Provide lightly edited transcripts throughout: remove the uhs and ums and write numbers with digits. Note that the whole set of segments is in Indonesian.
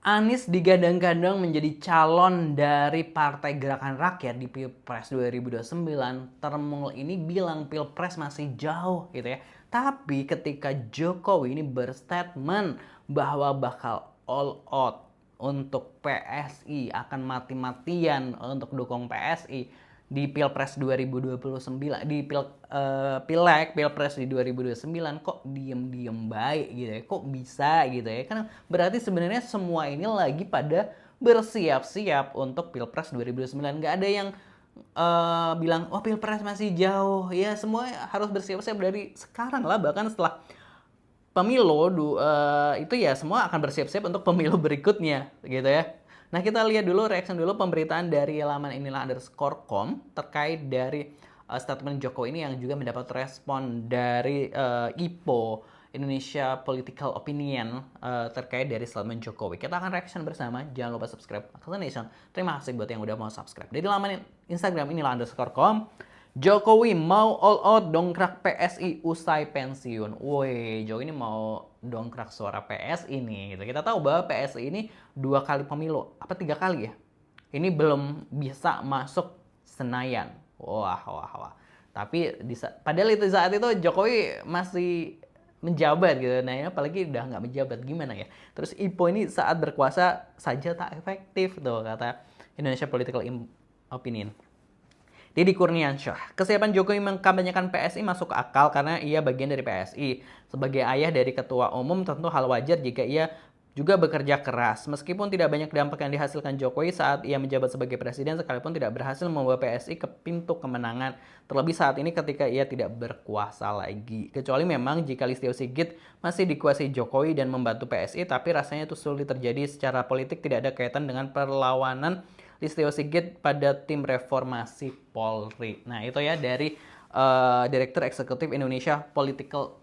Anies digadang-gadang menjadi calon dari Partai Gerakan Rakyat di Pilpres 2029. Termul ini bilang Pilpres masih jauh gitu ya. Tapi ketika Jokowi ini berstatement bahwa bakal all out untuk PSI, akan mati-matian untuk dukung PSI di Pilpres 2029, di Pileg Pilpres di 2029, kok diem-diem baik gitu ya, kok bisa gitu ya, kan berarti sebenarnya semua ini lagi pada bersiap-siap untuk Pilpres 2029. Nggak ada yang bilang oh Pilpres masih jauh ya, semua harus bersiap-siap dari sekarang lah, bahkan setelah pemilu itu ya semua akan bersiap-siap untuk pemilu berikutnya gitu ya. Nah, kita lihat dulu reaction dulu pemberitaan dari laman inilah_com terkait dari statement Jokowi ini yang juga mendapat respon dari IPO, Indonesia Political Opinion, terkait dari statement Jokowi. Kita akan reaction bersama. Jangan lupa subscribe Aksel Nation. Terima kasih buat yang udah mau subscribe. Dari laman Instagram inilah_com, Jokowi mau all out dongkrak PSI usai pensiun. Woi, Jokowi ini mau dongkrak suara PSI nih. Gitu. Kita tahu bahwa PSI ini 2 kali pemilu, apa 3 kali ya? Ini belum bisa masuk Senayan. Wah. Tapi padahal itu saat itu Jokowi masih menjabat gitu. Nah, ini apalagi udah nggak menjabat, gimana ya? Terus IPO ini saat berkuasa saja tak efektif tuh, kata Indonesia Political Opinion. Deddy Kurniansyah, kesiapan Jokowi mengkampanyekan PSI masuk akal karena ia bagian dari PSI. Sebagai ayah dari ketua umum, tentu hal wajar jika ia juga bekerja keras. Meskipun tidak banyak dampak yang dihasilkan Jokowi saat ia menjabat sebagai presiden, sekalipun tidak berhasil membawa PSI ke pintu kemenangan. Terlebih saat ini ketika ia tidak berkuasa lagi. Kecuali memang jika Listio Sigit masih dikuasai Jokowi dan membantu PSI, tapi rasanya itu sulit terjadi secara politik, tidak ada kaitan dengan perlawanan Listio Sigit pada tim reformasi Polri. Nah, itu ya dari Direktur Eksekutif Indonesia Political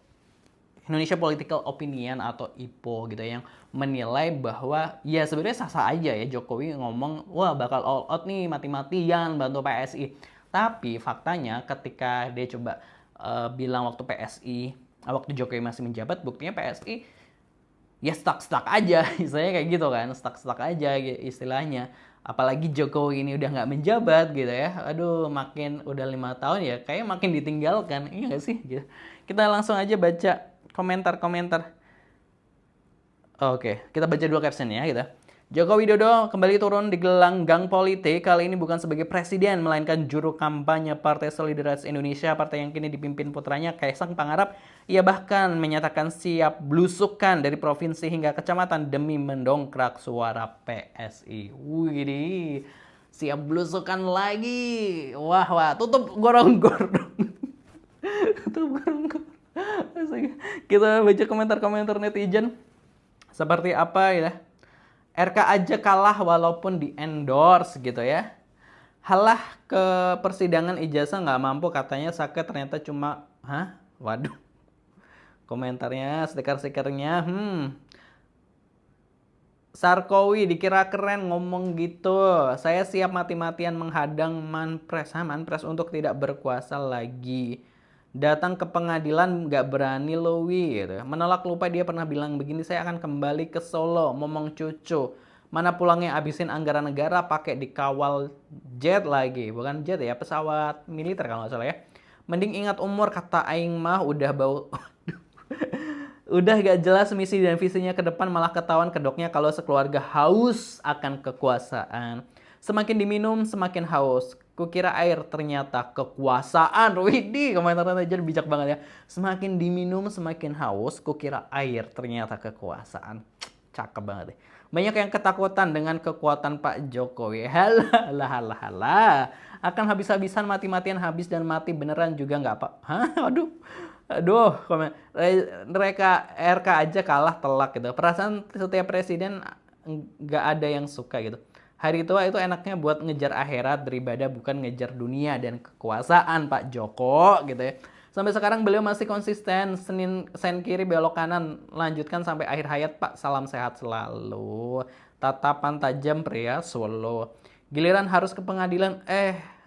Opinion atau IPO gitu yang menilai bahwa ya sebenarnya sah-sah aja ya Jokowi ngomong wah bakal all out nih, mati-matian bantu PSI. Tapi faktanya ketika dia coba bilang waktu waktu Jokowi masih menjabat, buktinya PSI ya stuck aja, istilahnya kayak gitu kan, stuck aja istilahnya. Apalagi Jokowi ini udah nggak menjabat gitu ya, aduh makin udah 5 tahun ya kayak makin ditinggalkan, iya nggak sih gitu. Kita langsung aja baca komentar. Oke, kita baca dulu captionnya gitu. Joko Widodo kembali turun di gelanggang politik, kali ini bukan sebagai presiden, melainkan juru kampanye Partai Solidaritas Indonesia, partai yang kini dipimpin putranya Kaisang Pangarap. Ia bahkan menyatakan siap blusukan dari provinsi hingga kecamatan demi mendongkrak suara PSI. Wih, siap blusukan lagi. Wah, tutup gorong-gorong. Tutup gorong-gorong. Kita baca komentar-komentar netizen. Seperti apa ya? RK aja kalah walaupun di endorse gitu ya. Halah ke persidangan ijazah nggak mampu katanya Saka, ternyata cuma waduh. Komentarnya, stiker-stikernya, Sarkowi dikira keren ngomong gitu. Saya siap mati-matian menghadang Manpres untuk tidak berkuasa lagi. Datang ke pengadilan nggak berani loh gitu. Menolak lupa dia pernah bilang begini, saya akan kembali ke Solo, momong cucu. Mana pulangnya abisin anggaran negara pakai dikawal jet lagi. Bukan jet ya, pesawat militer kalau nggak salah ya. Mending ingat umur, kata aing mah udah bau. Udah gak jelas misi dan visinya ke depan, malah ketahuan kedoknya kalau sekeluarga haus akan kekuasaan. Semakin diminum semakin haus. Kukira air, ternyata kekuasaan. Widih, komentar netizen bijak banget ya. Semakin diminum semakin haus, kukira air, ternyata kekuasaan. Cakep banget deh. Banyak yang ketakutan dengan kekuatan Pak Jokowi. Halah. Akan habis-habisan, mati-matian habis dan mati beneran juga nggak apa. Aduh, mereka RK aja kalah telak gitu. Perasaan setiap presiden nggak ada yang suka gitu. Hari tua itu enaknya buat ngejar akhirat daripada bukan ngejar dunia dan kekuasaan Pak Joko gitu ya. Sampai sekarang beliau masih konsisten, sen kiri belok kanan, lanjutkan sampai akhir hayat Pak. Salam sehat selalu. Tatapan tajam pria Solo. Giliran harus ke pengadilan,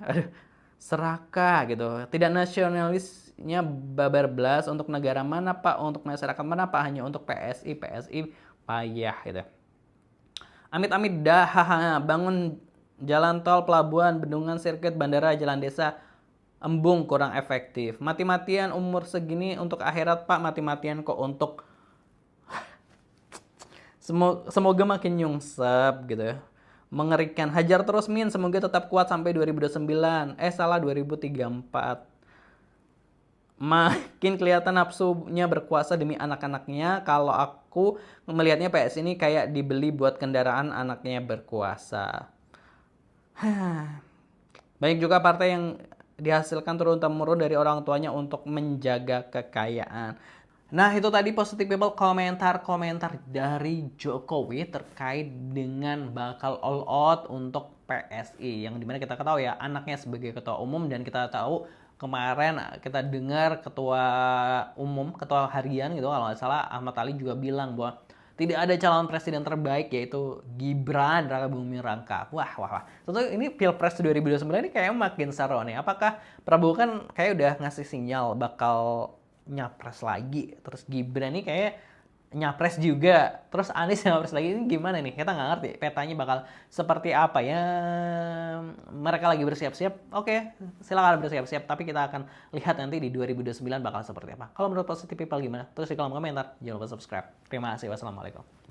aduh, serakah gitu. Tidak nasionalisnya babar belas. Untuk negara mana Pak? Untuk masyarakat mana Pak? Hanya untuk PSI payah gitu. Amit-amit dah, hahaha, bangun jalan tol, pelabuhan, bendungan, sirkuit, bandara, jalan desa, embung kurang efektif. Mati-matian umur segini untuk akhirat Pak, mati-matian kok untuk semoga makin nyungsep gitu ya. Mengerikan. Hajar terus Min, semoga tetap kuat sampai 2029. Salah 2034. Makin kelihatan nafsunya berkuasa demi anak-anaknya. Kalau aku melihatnya PS ini kayak dibeli buat kendaraan anaknya berkuasa. Banyak juga partai yang dihasilkan turun-temurun dari orang tuanya untuk menjaga kekayaan. Nah, itu tadi Positive People komentar-komentar dari Jokowi terkait dengan bakal all out untuk PSI. Yang dimana kita ketahui ya, anaknya sebagai ketua umum, dan kita tahu kemarin kita dengar ketua umum, ketua harian gitu kalau nggak salah, Ahmad Ali juga bilang bahwa tidak ada calon presiden terbaik yaitu Gibran Rakabuming Raka. Wah. Tentu ini Pilpres 2029 ini kayak makin seru nih. Apakah Prabowo kan kayak udah ngasih sinyal bakal nyapres lagi. Terus Gibran ini kayak nyapres juga. Terus Anies nyapres lagi, ini gimana nih? Kita nggak ngerti petanya bakal seperti apa ya. Mereka lagi bersiap-siap. Oke, silakan bersiap-siap. Tapi kita akan lihat nanti di 2029 bakal seperti apa. Kalau menurut Positive People gimana? Terus di kolom komentar. Jangan lupa subscribe. Terima kasih. Wassalamualaikum.